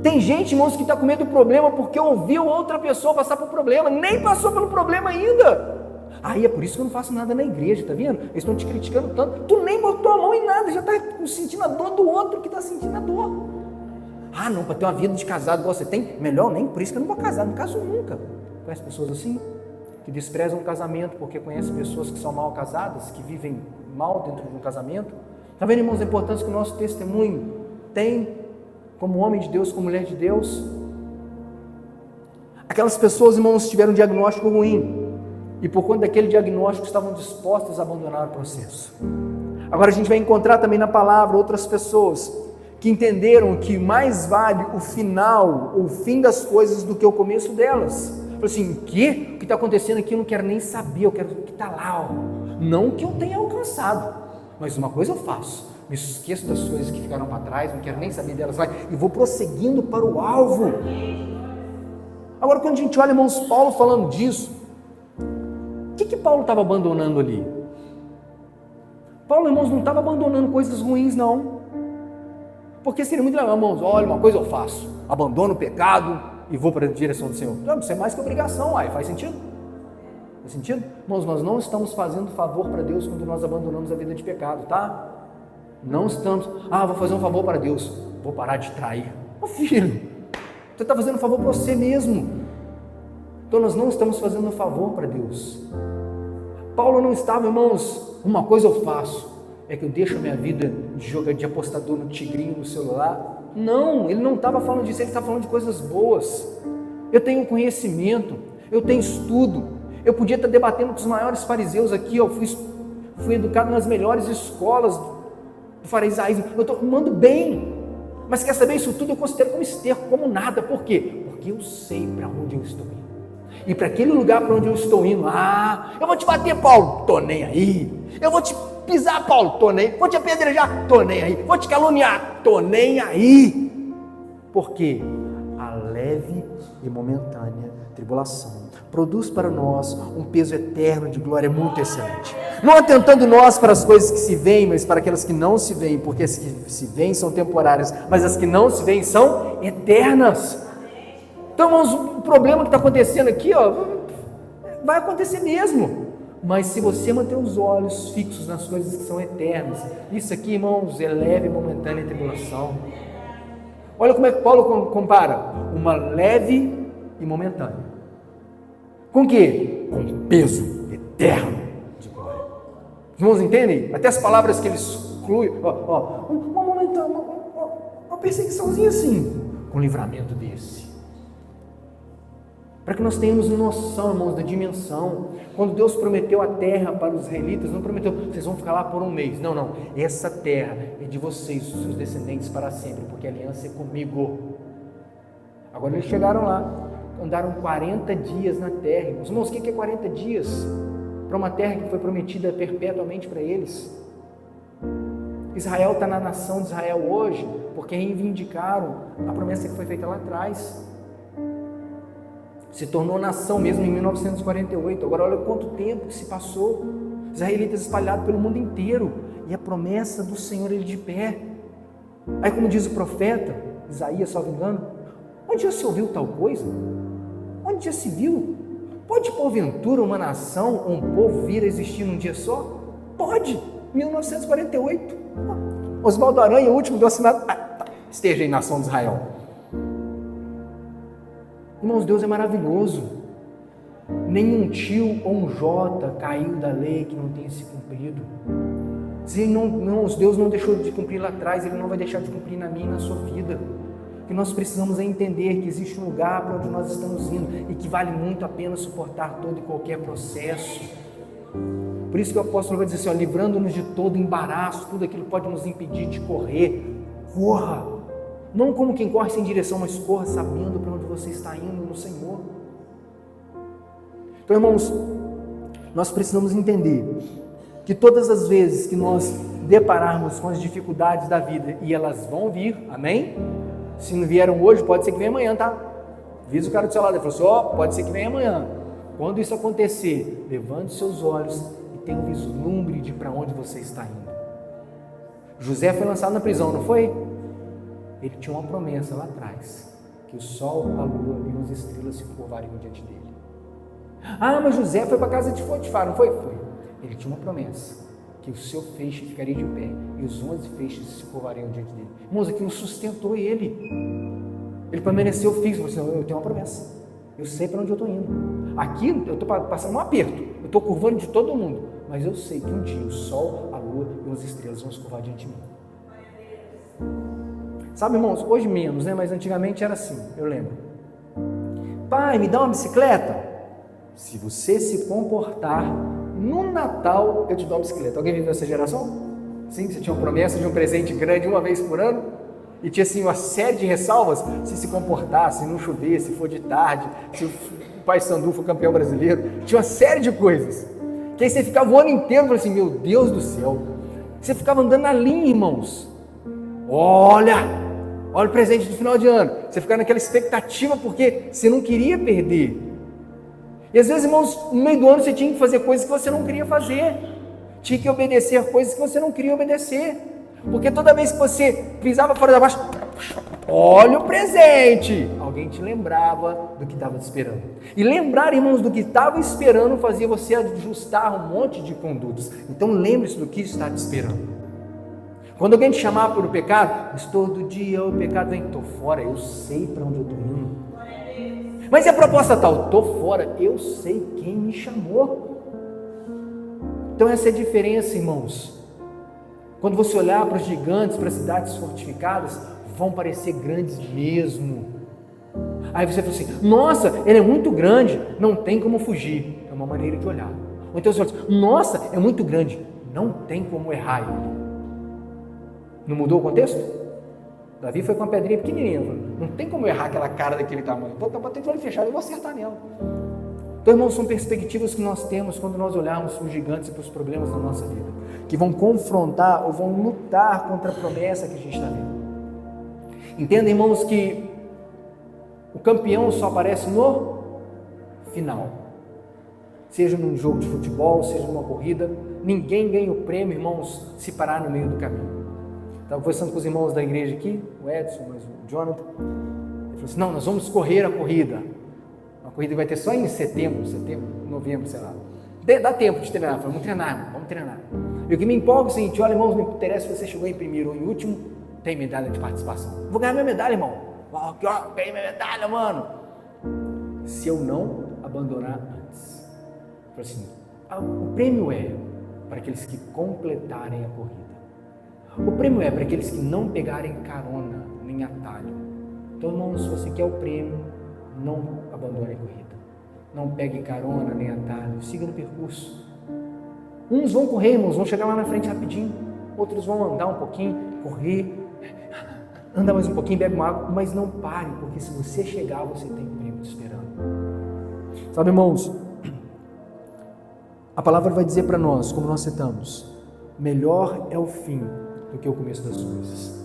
Tem gente, irmãos, que está com medo do problema porque ouviu outra pessoa passar por problema, nem passou pelo problema ainda. Aí é por isso que eu não faço nada na igreja, tá vendo? Eles estão te criticando tanto, tu nem botou a mão em nada, já está sentindo a dor do outro que está sentindo a dor. Ah, não, para ter uma vida de casado igual você tem, melhor nem, por isso que eu não vou casar, não caso nunca. Conhece pessoas assim? Que desprezam o casamento porque conhecem pessoas que são mal casadas, que vivem mal dentro de um casamento. Está vendo, irmãos, a importância que o nosso testemunho tem como homem de Deus, como mulher de Deus? Aquelas pessoas, irmãos, tiveram um diagnóstico ruim e por conta daquele diagnóstico estavam dispostas a abandonar o processo. Agora a gente vai encontrar também na palavra outras pessoas que entenderam que mais vale o final, o fim das coisas do que o começo delas. Falei assim, o que está acontecendo aqui? Eu não quero nem saber, eu quero o que está lá, ó. Não que eu tenha alcançado, mas uma coisa eu faço, me esqueço das coisas que ficaram para trás, não quero nem saber delas mais, e vou prosseguindo para o alvo. Agora, quando a gente olha, irmãos, Paulo falando disso, o que Paulo estava abandonando ali? Paulo, irmãos, não estava abandonando coisas ruins, não, porque seria muito legal, irmãos, olha, uma coisa eu faço, abandono o pecado e vou para a direção do Senhor. Não, isso é mais que obrigação, aí faz sentido? Faz sentido? Irmãos, nós não estamos fazendo favor para Deus quando nós abandonamos a vida de pecado, tá? Não estamos, vou fazer um favor para Deus, vou parar de trair. Ô filho, você está fazendo um favor para você mesmo. Então nós não estamos fazendo um favor para Deus. Paulo não estava, irmãos, uma coisa eu faço, é que eu deixo a minha vida de apostador no tigrinho, no celular. Não, ele não estava falando disso, ele estava falando de coisas boas. Eu tenho conhecimento, eu tenho estudo, eu podia estar debatendo com os maiores fariseus aqui, eu fui educado nas melhores escolas do farisaísmo, eu mando bem, mas quer saber, isso tudo eu considero como esterco, como nada. Por quê? Porque eu sei para onde eu estou indo, e para aquele lugar para onde eu estou indo, eu vou te bater, Paulo, tô nem aí, eu vou te pisar, Paulo, tô nem aí, vou te apedrejar, tô nem aí, vou te caluniar, tô nem aí, porque a leve e momentânea tribulação produz para nós um peso eterno de glória muito excelente, não atentando nós para as coisas que se veem, mas para aquelas que não se veem, porque as que se veem são temporárias, mas as que não se veem são eternas. Então, irmãos, o problema que está acontecendo aqui, vai acontecer mesmo, mas se você manter os olhos fixos nas coisas que são eternas, isso aqui, irmãos, é leve e momentânea tribulação. Olha como é que Paulo compara uma leve e momentânea. Com o quê? Com peso eterno de glória. Os irmãos entendem? Até as palavras que ele exclui, uma perseguiçãozinha assim, com livramento desse. Para que nós tenhamos noção, irmãos, da dimensão. Quando Deus prometeu a terra para os israelitas, não prometeu, vocês vão ficar lá por um mês. Não, essa terra é de vocês, os seus descendentes para sempre, porque a aliança é comigo. Agora eles chegaram lá, andaram 40 dias na terra. Irmãos, o que é 40 dias? Para uma terra que foi prometida perpetuamente para eles. Israel está na nação de Israel hoje, porque reivindicaram a promessa que foi feita lá atrás. Se tornou nação mesmo em 1948. Agora olha quanto tempo que se passou. Israelitas espalhados pelo mundo inteiro, e a promessa do Senhor ele de pé. Aí, como diz o profeta Isaías, salvo engano, onde já se ouviu tal coisa? Onde já se viu? Pode porventura uma nação ou um povo vir a existir num dia só? Pode. 1948. Oswaldo Aranha, o último do assinado. Esteja em nação de Israel. Irmãos, Deus é maravilhoso. Nenhum tio ou um jota caiu da lei que não tenha se cumprido. Se Deus não deixou de cumprir lá atrás, Ele não vai deixar de cumprir na minha e na sua vida. O que nós precisamos é entender que existe um lugar para onde nós estamos indo e que vale muito a pena suportar todo e qualquer processo. Por isso que o apóstolo vai dizer assim, livrando-nos de todo embaraço, tudo aquilo que pode nos impedir de correr. Corra! Não como quem corre sem direção, mas corra sabendo para onde você está indo no Senhor. Então, irmãos, nós precisamos entender que todas as vezes que nós depararmos com as dificuldades da vida, e elas vão vir, amém? Se não vieram hoje, pode ser que venha amanhã, tá? Avisa o cara do seu lado, ele falou assim, pode ser que venha amanhã. Quando isso acontecer, levante seus olhos e tenha um vislumbre de para onde você está indo. José foi lançado na prisão, não foi? Ele tinha uma promessa lá atrás, que o sol, a lua e as estrelas se curvariam diante dele. Ah, mas José foi para a casa de Potifar, não foi? Foi. Ele tinha uma promessa, que o seu feixe ficaria de pé e os 11 feixes se curvariam diante dele. Irmãos, aquilo sustentou ele. Ele permaneceu fixo, falou assim, eu tenho uma promessa, eu sei para onde eu estou indo. Aqui eu estou passando um aperto, eu estou curvando de todo mundo, mas eu sei que um dia o sol, a lua e as estrelas vão se curvar diante de mim. Sabe, irmãos, hoje menos, né? Mas antigamente era assim, eu lembro. Pai, me dá uma bicicleta? Se você se comportar, no Natal eu te dou uma bicicleta. Alguém viveu essa geração? Sim, você tinha uma promessa de um presente grande uma vez por ano? E tinha assim uma série de ressalvas, se comportar, se não chover, se for de tarde, se o Paysandu for campeão brasileiro. Tinha uma série de coisas. Que aí você ficava o ano inteiro e falava assim, meu Deus do céu. Você ficava andando na linha, irmãos. Olha o presente do final de ano. Você ficava naquela expectativa porque você não queria perder. E às vezes, irmãos, no meio do ano você tinha que fazer coisas que você não queria fazer. Tinha que obedecer coisas que você não queria obedecer. Porque toda vez que você pisava fora da baixa, olha o presente. Alguém te lembrava do que estava te esperando. E lembrar, irmãos, do que estava esperando fazia você ajustar um monte de condutas. Então lembre-se do que está te esperando. Quando alguém te chamar por o pecado, mas todo dia o pecado vem, estou fora, eu sei para onde eu estou indo. Mas e a proposta tal? Estou fora, eu sei quem me chamou. Então essa é a diferença, irmãos. Quando você olhar para os gigantes, para as cidades fortificadas, vão parecer grandes mesmo. Aí você fala assim, nossa, ele é muito grande, não tem como fugir. É uma maneira de olhar. Ou então você fala assim, nossa, é muito grande, não tem como errar ele. Não mudou o contexto? Davi foi com uma pedrinha pequenininha, não tem como errar aquela cara daquele tamanho. Então, para ter o olho fechado, eu vou acertar nela. Então, irmãos, são perspectivas que nós temos quando nós olharmos para os gigantes e para os problemas da nossa vida, que vão confrontar ou vão lutar contra a promessa que a gente está vendo. Entenda, irmãos, que o campeão só aparece no final. Seja num jogo de futebol, seja numa corrida, ninguém ganha o prêmio, irmãos, se parar no meio do caminho. Estava conversando com os irmãos da igreja aqui, o Edson, mas o Jonathan, ele falou assim, não, nós vamos correr a corrida. A corrida vai ter só em setembro, novembro, sei lá. Dá tempo de treinar. Vamos treinar, vamos treinar. E o que me empolga é o seguinte, olha, irmãos, não interessa se você chegou em primeiro ou em último, tem medalha de participação. Vou ganhar minha medalha, irmão. Ganhei minha medalha, mano. Se eu não abandonar antes. Eu falei assim, o prêmio é para aqueles que completarem a corrida. O prêmio é para aqueles que não pegarem carona nem atalho. Então, irmãos, se você quer o prêmio, não abandone a corrida. Não pegue carona nem atalho. Siga no percurso. Uns vão correr, irmãos, vão chegar lá na frente rapidinho. Outros vão andar um pouquinho, correr, andar mais um pouquinho, bebe uma água, mas não pare, porque se você chegar, você tem um prêmio te esperando. Sabe, irmãos, a palavra vai dizer para nós, como nós citamos, melhor é o fim do que o começo das coisas.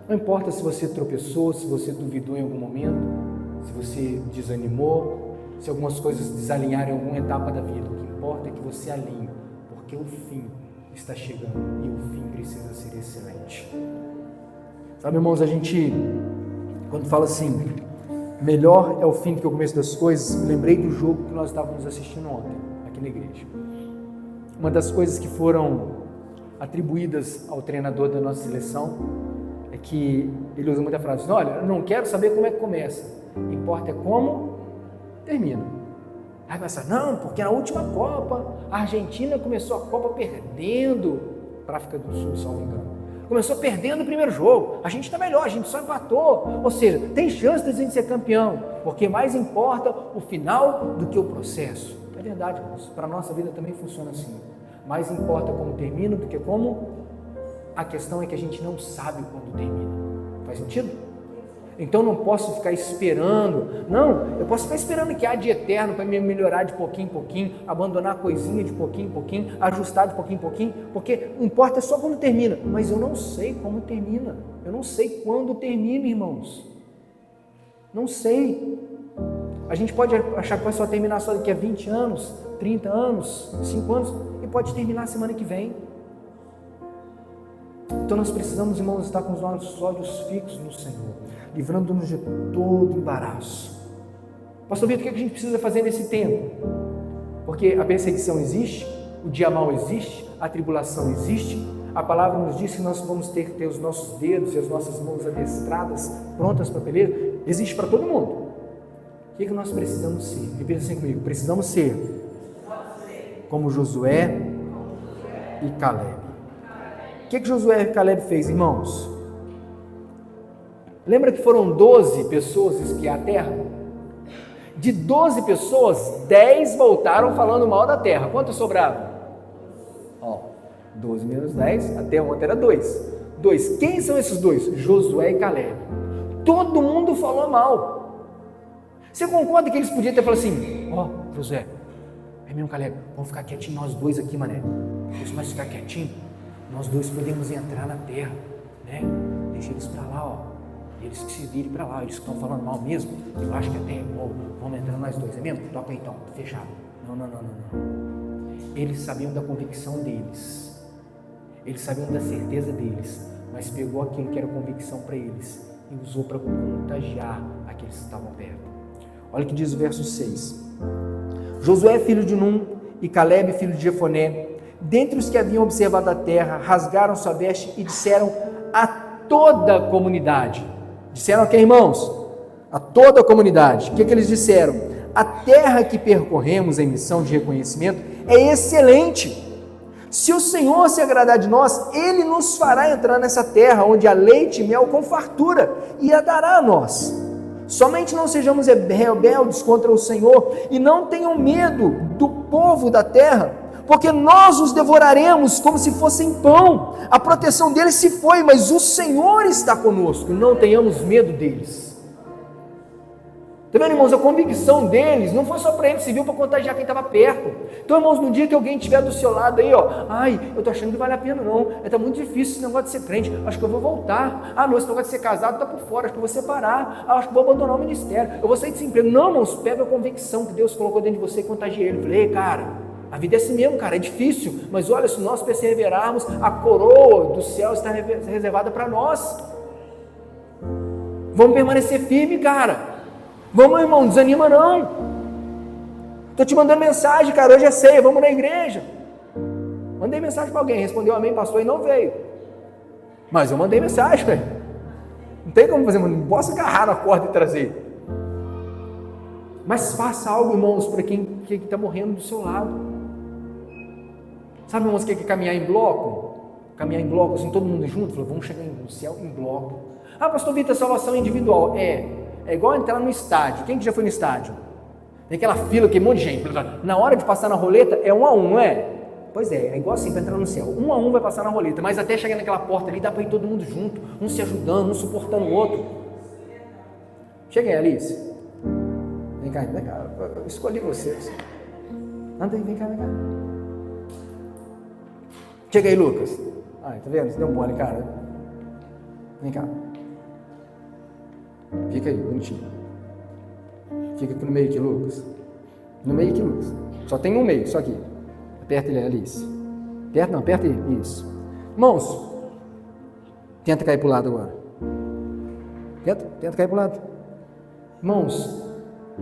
Não importa se você tropeçou, se você duvidou em algum momento, se você desanimou, se algumas coisas desalinharam em alguma etapa da vida. O que importa é que você alinhe, porque o fim está chegando e o fim precisa ser excelente. Sabe, irmãos, a gente, quando fala assim, melhor é o fim do que o começo das coisas, me lembrei do jogo que nós estávamos assistindo ontem, aqui na igreja. Uma das coisas que foram atribuídas ao treinador da nossa seleção é que ele usa muita frase, olha, eu não quero saber como é que começa, importa é como termina. Aí vai pensar, não, porque na última Copa a Argentina começou a Copa perdendo para a África do Sul, se não me engano. Começou perdendo o primeiro jogo, a gente está melhor, a gente só empatou, ou seja, tem chance de a gente ser campeão, porque mais importa o final do que o processo. É verdade, irmãos, para a nossa vida também funciona assim. Mais importa como termina do que como. A questão é que a gente não sabe quando termina. Faz sentido? Então não posso ficar esperando. Não, eu posso ficar esperando que há de eterno para me melhorar de pouquinho em pouquinho, abandonar a coisinha de pouquinho em pouquinho, ajustar de pouquinho em pouquinho, porque o importa é só quando termina. Mas eu não sei como termina. Eu não sei quando termina, irmãos. Não sei. A gente pode achar que vai só terminar só daqui a 20 anos, 30 anos, 5 anos, e pode terminar semana que vem. Então nós precisamos, irmãos, estar com os nossos olhos fixos no Senhor, livrando-nos de todo embaraço. Pastor Vitor, o que a gente precisa fazer nesse tempo? Porque a perseguição existe, o dia mau existe, a tribulação existe, a palavra nos diz que nós vamos ter que ter os nossos dedos e as nossas mãos adestradas, prontas para a peleja. Existe para todo mundo. O que nós precisamos ser? Repita assim comigo: precisamos ser como Josué e Caleb. O que Josué e Caleb fez, irmãos? Lembra que foram 12 pessoas espiar a terra? De 12 pessoas, 10 voltaram falando mal da terra. Quantos sobraram? 12 menos 10, até ontem era 2. Quem são esses 2? Josué e Caleb. Todo mundo falou mal. Você concorda que eles podiam ter falado assim: Josué, é mesmo, Caleb, vamos ficar quietinhos nós dois aqui, mané. Se nós ficar quietinhos, nós dois podemos entrar na terra, né? Deixa eles para lá, eles que se virem para lá, eles que estão falando mal mesmo. Eu acho que até, vamos entrar nós dois, é mesmo? Toca aí então, fechado. Não. Eles sabiam da convicção deles, eles sabiam da certeza deles, mas pegou aquilo que era convicção para eles e usou para contagiar aqueles que estavam perto. Olha o que diz o verso 6. Josué, filho de Num, e Caleb, filho de Jefoné, dentre os que haviam observado a terra, rasgaram sua veste e disseram a toda a comunidade. Disseram a quem, irmãos? A toda a comunidade. O que eles disseram? A terra que percorremos em missão de reconhecimento é excelente. Se o Senhor se agradar de nós, Ele nos fará entrar nessa terra, onde há leite e mel com fartura, e a dará a nós. Somente não sejamos rebeldes contra o Senhor, e não tenham medo do povo da terra, porque nós os devoraremos como se fossem pão. A proteção deles se foi, mas o Senhor está conosco, não tenhamos medo deles. Está vendo, irmãos? A convicção deles não foi só para eles, serviu para contagiar quem estava perto. Então, irmãos, no dia que alguém estiver do seu lado aí, eu estou achando que vale a pena não, está muito difícil esse negócio de ser crente, acho que eu vou voltar. Não, esse negócio de ser casado está por fora, acho que eu vou separar, acho que vou abandonar o ministério, eu vou sair desse emprego. Não, irmãos, pega a convicção que Deus colocou dentro de você e contagia ele. Falei, cara, a vida é assim mesmo, cara, é difícil, mas olha, se nós perseverarmos, a coroa do céu está reservada para nós. Vamos permanecer firme, cara. Vamos, irmão, não desanima não. Estou te mandando mensagem, cara, hoje é ceia, vamos na igreja. Mandei mensagem para alguém, respondeu amém, pastor, e não veio. Mas eu mandei mensagem, velho. Não tem como fazer, não posso agarrar na corda e trazer. Mas faça algo, irmãos, para quem está morrendo do seu lado. Sabe, irmãos, o que é caminhar em bloco? Caminhar em bloco, assim, todo mundo junto, falou, vamos chegar no céu em bloco. Pastor Vitor, salvação individual. É igual entrar no estádio. Quem que já foi no estádio? Tem aquela fila, aquele monte de gente. Na hora de passar na roleta, é 1 a 1, não é? Pois é igual assim para entrar no céu. 1 a 1 vai passar na roleta, mas até chegar naquela porta ali, dá para ir todo mundo junto, um se ajudando, um suportando o outro. Chega aí, Alice. Vem cá, eu escolhi vocês. Anda aí, vem cá. Chega aí, Lucas. Tá vendo? Você deu um mole, cara. Vem cá. Fica aí, bonitinho. Fica aqui no meio aqui, Lucas. No meio aqui, Lucas. Só tem um meio, só aqui. Aperta ele, Alice. Aperta ele. Isso. Irmãos, tenta cair para o lado agora. Tenta cair para o lado. Irmãos,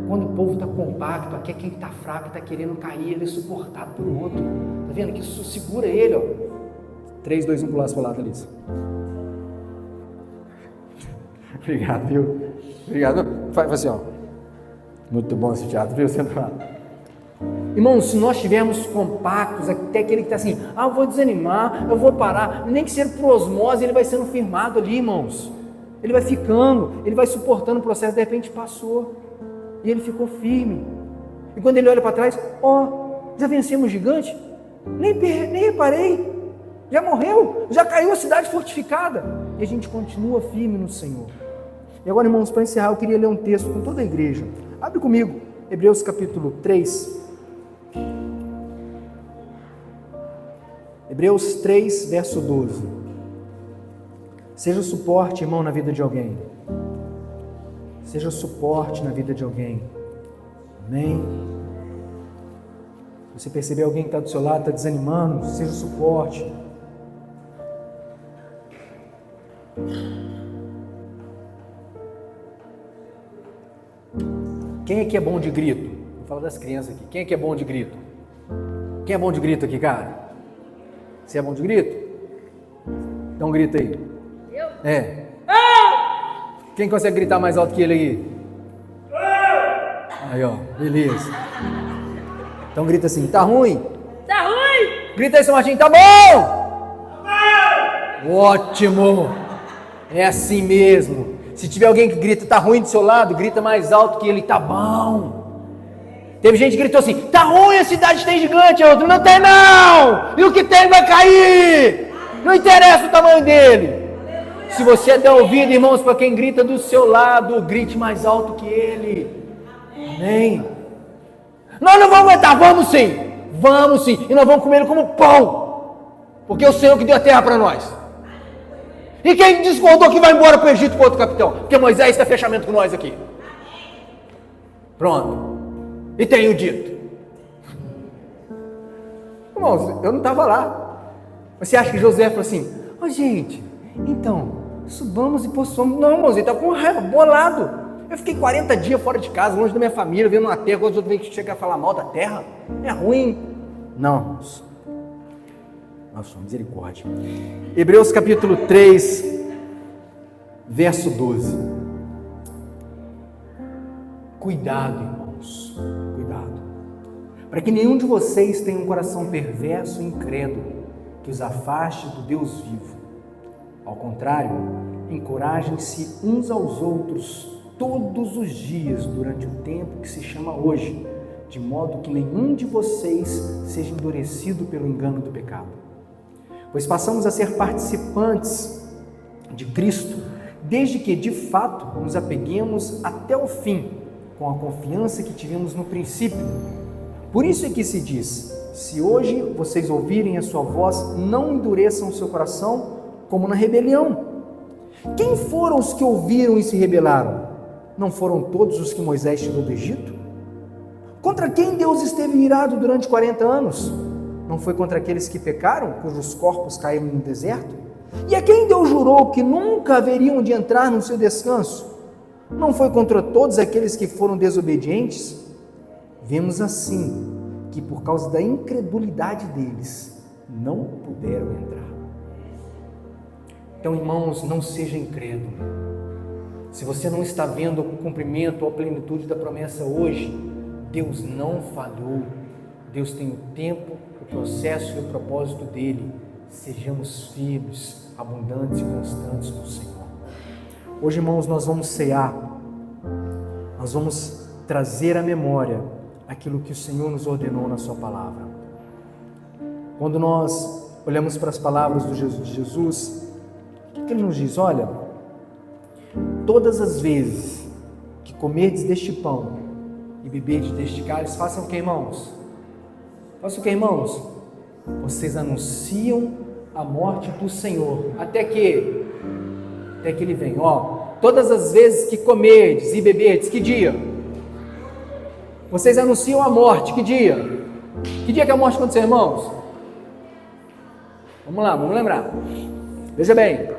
quando o povo está compacto, aqui é quem está fraco, está querendo cair, ele é suportado por outro. Está vendo que isso segura ele, 3, 2, 1, para o lado, Alice. Obrigado, viu? Obrigado. Faz assim, Muito bom esse teatro, viu? Senta lá. Irmãos, se nós estivermos compactos, até aquele que está assim, eu vou desanimar, eu vou parar, nem que seja por osmose, ele vai sendo firmado ali, irmãos. Ele vai ficando, ele vai suportando o processo, de repente passou. E ele ficou firme. E quando ele olha para trás, já vencemos o gigante? Nem reparei. Já morreu, já caiu a cidade fortificada. e a gente continua firme no Senhor. E agora, irmãos, para encerrar, eu queria ler um texto com toda a igreja. Abre comigo, Hebreus capítulo 3. Hebreus 3, verso 12. Seja suporte, irmão, na vida de alguém. Seja suporte na vida de alguém. Amém? Você perceber alguém que está do seu lado, está desanimando, seja suporte. Quem é que é bom de grito? Vou falar das crianças aqui. Quem é que é bom de grito? Quem é bom de grito aqui, cara? Você é bom de grito? Dá um grito aí. Eu? É. Quem consegue gritar mais alto que ele aí? Aí, ó, beleza. Então grita assim, tá ruim? Tá ruim? Grita aí, seu Martinho, tá bom? Ótimo! É assim mesmo. Se tiver alguém que grita, tá ruim do seu lado, grita mais alto que ele, tá bom. Teve gente que gritou assim, tá ruim, a cidade tem gigante, a outra, não tem não! E o que tem vai cair! Não interessa o tamanho dele. Se você der ouvido, irmãos, para quem grita do seu lado, grite mais alto que ele. Amém? Nós não vamos aguentar, vamos sim, e nós vamos comer ele como pão, porque é o Senhor que deu a terra para nós. E quem discordou que vai embora para o Egito com outro capitão, porque Moisés está fechamento com nós aqui. Pronto, e tenho dito. Irmãos, eu não estava lá. Você acha que Josué falou assim, gente, então, subamos e possuamos? Não, irmãos, ele estava com raiva, bolado. Eu fiquei 40 dias fora de casa, longe da minha família, vendo uma terra, quando os outros vêm chegar a falar mal da terra, é ruim. Não, irmãos. Nossa, misericórdia. Hebreus capítulo 3, verso 12. Cuidado, irmãos, cuidado. Para que nenhum de vocês tenha um coração perverso e incrédulo, que os afaste do Deus vivo. Ao contrário, encorajem-se uns aos outros todos os dias durante o tempo que se chama hoje, de modo que nenhum de vocês seja endurecido pelo engano do pecado. Pois passamos a ser participantes de Cristo, desde que de fato nos apeguemos até o fim, com a confiança que tivemos no princípio. Por isso é que se diz, se hoje vocês ouvirem a sua voz, não endureçam o seu coração como na rebelião. Quem foram os que ouviram e se rebelaram? Não foram todos os que Moisés tirou do Egito? Contra quem Deus esteve irado durante 40 anos? Não foi contra aqueles que pecaram, cujos corpos caíram no deserto? E a quem Deus jurou que nunca haveriam de entrar no seu descanso? Não foi contra todos aqueles que foram desobedientes? Vemos assim que por causa da incredulidade deles, não puderam entrar. Então, irmãos, não seja incrédulo. Se você não está vendo o cumprimento ou a plenitude da promessa hoje, Deus não falhou. Deus tem o tempo, o processo e o propósito dele. Sejamos firmes, abundantes e constantes no Senhor. Hoje, irmãos, nós vamos cear. Nós vamos trazer à memória aquilo que o Senhor nos ordenou na sua palavra. Quando nós olhamos para as palavras de Jesus, o que ele nos diz? Olha, todas as vezes que comerdes deste pão e beberdes deste cálice, façam o que, irmãos? Façam o que, irmãos? Vocês anunciam a morte do Senhor, até que ele venha. Todas as vezes que comerdes e beberdes, que dia? Vocês anunciam a morte, que dia? Que dia que a morte aconteceu, irmãos? Vamos lá, vamos lembrar. Veja bem,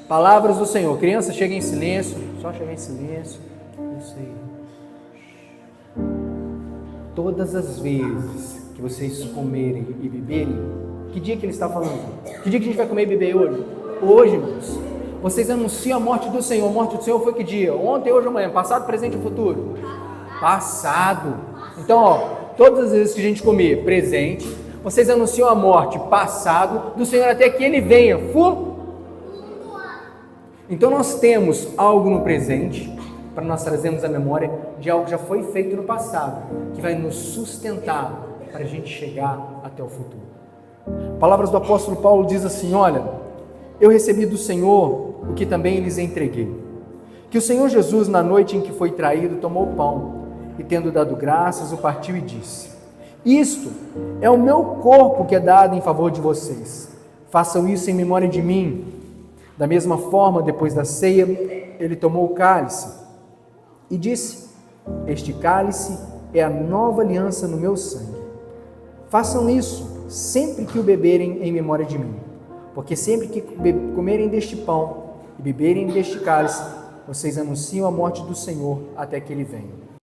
palavras do Senhor. Criança, chega em silêncio, só chegar em silêncio. Isso aí. Todas as vezes que vocês comerem e beberem, que dia que ele está falando? Que dia que a gente vai comer e beber hoje? Hoje, irmãos. Vocês anunciam a morte do Senhor. A morte do Senhor foi que dia? Ontem, hoje, amanhã. Passado, presente e futuro? Passado. Então, todas as vezes que a gente comer presente, vocês anunciam a morte passado do Senhor até que ele venha. Então nós temos algo no presente para nós trazermos a memória de algo que já foi feito no passado, que vai nos sustentar para a gente chegar até o futuro. Palavras do apóstolo Paulo diz assim: olha, eu recebi do Senhor o que também lhes entreguei. Que o Senhor Jesus, na noite em que foi traído, tomou o pão e, tendo dado graças, o partiu e disse: isto é o meu corpo que é dado em favor de vocês. Façam isso em memória de mim. Da mesma forma, depois da ceia, ele tomou o cálice e disse: este cálice é a nova aliança no meu sangue. Façam isso sempre que o beberem em memória de mim. Porque sempre que comerem deste pão e beberem deste cálice, vocês anunciam a morte do Senhor até que ele venha.